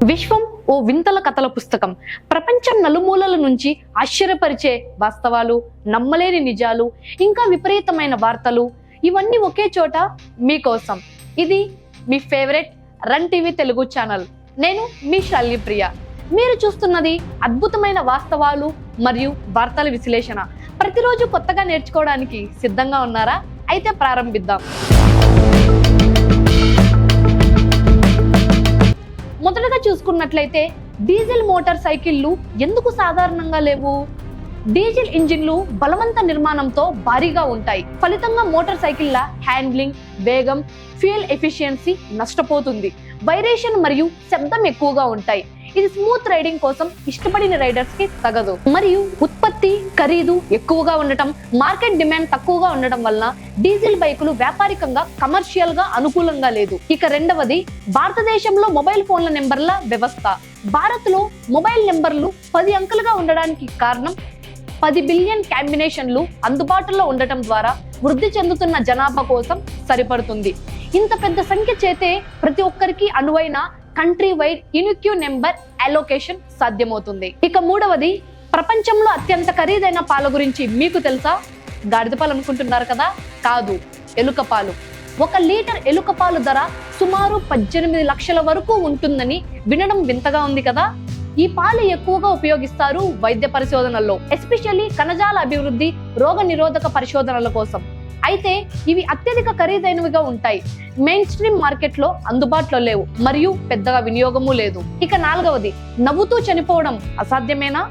విశ్వం ఓ వింతల కథల పుస్తకం. ప్రపంచం నలుమూలల నుంచి ఆశ్చర్యపరిచే వాస్తవాలు, నమ్మలేని నిజాలు, ఇంకా విపరీతమైన వార్తలు, ఇవన్నీ ఒకే చోట మీకోసం. ఇది మీ favourite run TV Telugu channel. నేను మీ శాల్యప్రియ. మీరు చూస్తున్నది అద్భుతమైన వాస్తవాలు మరియు వార్తల విశ్లేషణ. ప్రతిరోజు కొత్తగా నేర్చుకోవడానికి సిద్ధంగా ఉన్నారా? అయితే ప్రారంభిద్దాం. మొదటగా చూసుకున్నట్లయితే డీజిల్ మోటార్ సైకిళ్లు ఎందుకు సాధారణంగా లేవు? డీజిల్ ఇంజిన్లు బలవంత నిర్మాణంతో భారీగా ఉంటాయి. ఫలితంగా మోటార్ సైకిళ్ల హ్యాండ్లింగ్, వేగం, ఫ్యూయల్ ఎఫిషియన్సీ నష్టపోతుంది. వైబ్రేషన్ మరియు శబ్దం ఎక్కువగా ఉంటాయి. ఇది స్మూత్ రైడింగ్ కోసం ఇష్టపడిన రైడర్స్ కి తగదు. మరియు ఉత్పత్తి ఖరీదు ఎక్కువగా ఉండటం, మార్కెట్ డిమాండ్ తక్కువగా ఉండటం వల్ల డీజిల్ బైకులు వ్యాపారికంగా, కమర్షియల్ గా అనుకూలంగా లేదు. ఇక రెండవది, భారతదేశంలో మొబైల్ ఫోన్ల నెంబర్ల వ్యవస్థ. భారత్ లో మొబైల్ నెంబర్లు 10 అంకెలుగా ఉండడానికి కారణం 10 బిలియన్ కాంబినేషన్లు అందుబాటులో ఉండటం ద్వారా వృద్ధి చెందుతున్న జనాభా కోసం సరిపడుతుంది. ఇంత పెద్ద సంఖ్య చేతే ప్రతి ఒక్కరికి అనువైన country wide unique number allocation సాధ్యమవుతుంది. ఇక మూడవది, ప్రపంచంలో అత్యంత ఖరీదైన పాల గురించి మీకు తెలుసా? గాడిద పాలు అనుకుంటున్నారు కదా? కాదు, ఎలుక పాలు. 1 లీటర్ ఎలుక పాలు ధర సుమారు 18 లక్షల వరకు ఉంటుందని వినడం వింతగా ఉంది కదా? ఈ పాలు ఎక్కువగా ఉపయోగిస్తారు వైద్య పరిశోధనల్లో, ఎస్పెషల్లీ కణజాల అభివృద్ధి, రోగ నిరోధక పరిశోధనల కోసం. అయితే ఇవి అత్యధిక ఖరీదైనవిగా ఉంటాయి. మెయిన్ స్ట్రీమ్ మార్కెట్ లో అందుబాటులో లేవు మరియు పెద్దగా వినియోగము లేదు. ఇక నాలుగవది, నవ్వుతూ చనిపోవడం అసాధ్యమేనా?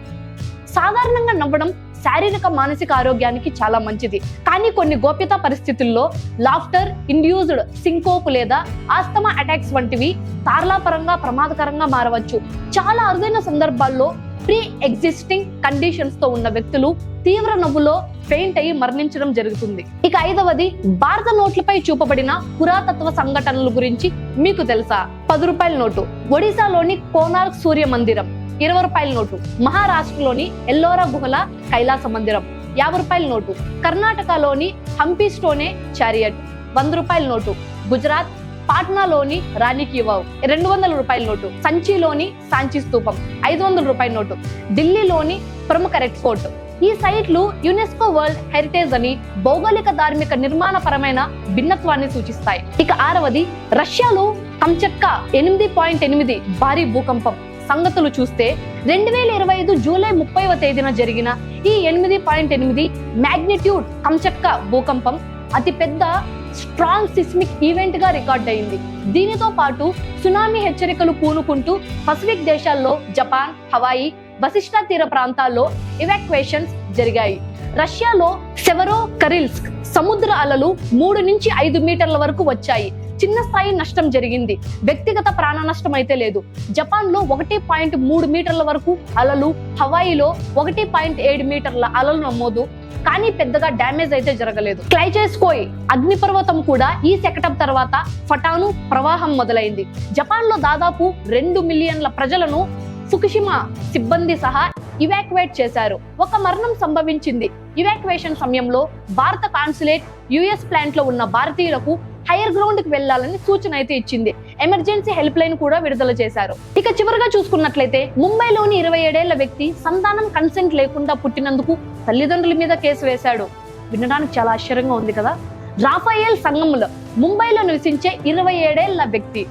సాధారణంగా నవ్వడం శారీరక, మానసిక ఆరోగ్యానికి చాలా మంచిది. కానీ కొన్ని గోప్యతా పరిస్థితుల్లో లాఫ్టర్ ఇండ్యూస్డ్ సింకోప్ లేదా ఆస్తమా అటాక్స్ వంటివి తారలాపరంగా ప్రమాదకరంగా మారవచ్చు. చాలా అరుదైన సందర్భాల్లో ప్రీ ఎగ్జిస్టింగ్ కండిషన్స్ తో ఉన్న వ్యక్తులు తీవ్ర నవ్వులో ఫెయింట్ అయ్యి మరణించడం జరుగుతుంది. ఇక ఐదవది, భారత నోట్లపై చూపబడిన పురాతత్వ సంఘటనల గురించి మీకు తెలుసా? 10 రూపాయల నోటు, ఒడిశాలోని కోనార్క్ సూర్య మందిరం. 20 రూపాయల నోటు, మహారాష్ట్రలోని ఎల్లోరా గుహల కైలాస మందిరం. 50 రూపాయల నోటు, కర్ణాటకలోని హంపి స్టోనే చారియట్. 100 రూపాయల నోటు, గుజరాత్ పాట్నాలోని రాణి కీ వావ్. 200 రూపాయల నోటు, సంచిలోని సాంచి స్తూపం. 500 రూపాయల నోటు, ఢిల్లీలోని ప్రముఖ రెడ్ ఫోర్ట్. ఈ సైట్లు యునెస్కో వరల్డ్ హెరిటేజ్ అని భౌగోళిక, ధార్మిక, నిర్మాణపరమైన భిన్నత్వాన్ని సూచిస్తాయి. ఇక ఆరవది, రష్యాలో కంచట్కా 8.8 భారీ భూకంపం సంగతులు చూస్తే 2025 జూలై 30వ తేదీన జరిగిన ఈ 8.8 మ్యాగ్నిట్యూడ్ కంచట్కా భూకంపం అతి పెద్ద స్ట్రాంగ్ సిస్మిక్ ఈవెంట్ గా రికార్డ్ అయింది. దీనితో పాటు సునామీ హెచ్చరికలు పూనుకుంటూ పసిఫిక్ దేశాల్లో జపాన్, హవాయి, వశిష్ట తీర ప్రాంతాల్లో ఎవాక్యుయేషన్స్ జరిగాయి. రష్యాలో సెవరో కరిల్స్క్ సముద్ర అలలు 3 నుంచి 5 మీటర్ల వరకు వచ్చాయి. చిన్న స్థాయి నష్టం జరిగింది. వ్యక్తిగత ప్రాణ నష్టం అయితే లేదు. జపాన్ లో 1.3 మీటర్ల వరకు అలలు, హవాయిలో 1.7 మీటర్ల అలలు నమోదు. కానీ పెద్దగా డ్యామేజ్ అయితే జరగలేదు. క్లైచెస్కోయ్ అగ్నిపర్వతం కూడా ఈ శకటం తర్వాత ఫటాను ప్రవాహం మొదలైంది. జపాన్ లో దాదాపు 2 మిలియన్ల ప్రజలను ఫుకుషిమా సిబ్బంది సహా ఇవాక్యువేట్ చేశారు. 1 మరణం సంభవించింది. ఇవాక్యువేషన్ సమయంలో భారత కాన్సులేట్ యుఎస్ ప్లాంట్ లో ఉన్న భారతీయులకు హైయర్ గ్రౌండ్ కి వెళ్లాలని సూచన అయితే ఇచ్చింది. ఎమర్జెన్సీ హెల్ప్ లైన్ కూడా విడుదల చేశారు. ఇక చివరిగా చూసుకున్నట్లయితే ముంబైలోని 27 ఏళ్ల వ్యక్తి సంతానం కన్సెంట్ లేకుండా పుట్టినందుకు తల్లిదండ్రుల మీద కేసు వేశాడు. వినడానికి చాలా ఆశ్చర్యంగా ఉంది కదా? రాఫాయల్ సంగముల ముంబైలో నివసించే 27 ఏళ్ల వ్యక్తి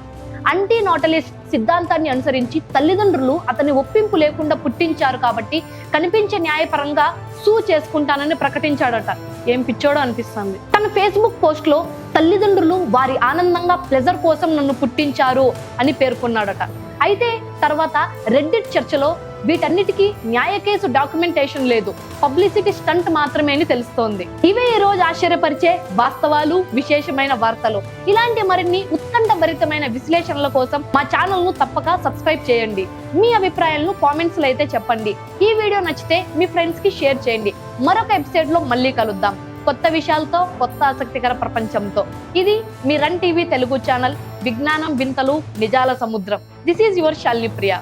అంటీ నాటలిస్ట్ సిద్ధాంతాన్ని అనుసరించి తల్లిదండ్రులు అతని ఒప్పింపు లేకుండా పుట్టించారు కాబట్టి కనిపించే న్యాయపరంగా సూ చేసుకుంటానని ప్రకటించాడట. ఏం పిచ్చోడో అనిపిస్తుంది. తన ఫేస్బుక్ పోస్ట్ లో తల్లిదండ్రులు వారి ఆనందంగా ప్లెజర్ కోసం నన్ను పుట్టించారు అని పేర్కొన్నాడట. అయితే తర్వాత రెడ్డిట్ చర్చలో వీటన్నిటికీ న్యాయ కేసు డాక్యుమెంటేషన్ లేదు, పబ్లిసిటీ స్టంట్ మాత్రమే అని తెలుస్తోంది. ఇవే ఈ రోజు ఆశ్చర్యపరిచే వాస్తవాలు, విశేషమైన వార్తలు. ఇలాంటి మరిన్ని ఉత్కంఠభరితమైన విశ్లేషణల కోసం మా ఛానల్ ను తప్పక సబ్స్క్రైబ్ చేయండి. మీ అభిప్రాయాలను కామెంట్స్ లో అయితే చెప్పండి. ఈ వీడియో నచ్చితే మీ ఫ్రెండ్స్ కి షేర్ చేయండి. మరొక ఎపిసోడ్ లో మళ్ళీ కలుద్దాం, కొత్త విషయాలతో, కొత్త ఆసక్తికర ప్రపంచంతో. ఇది మీ రన్ టీవీ తెలుగు ఛానల్, విజ్ఞానం, వింతలు, నిజాల సముద్రం. This is your శాల్యప్రియ.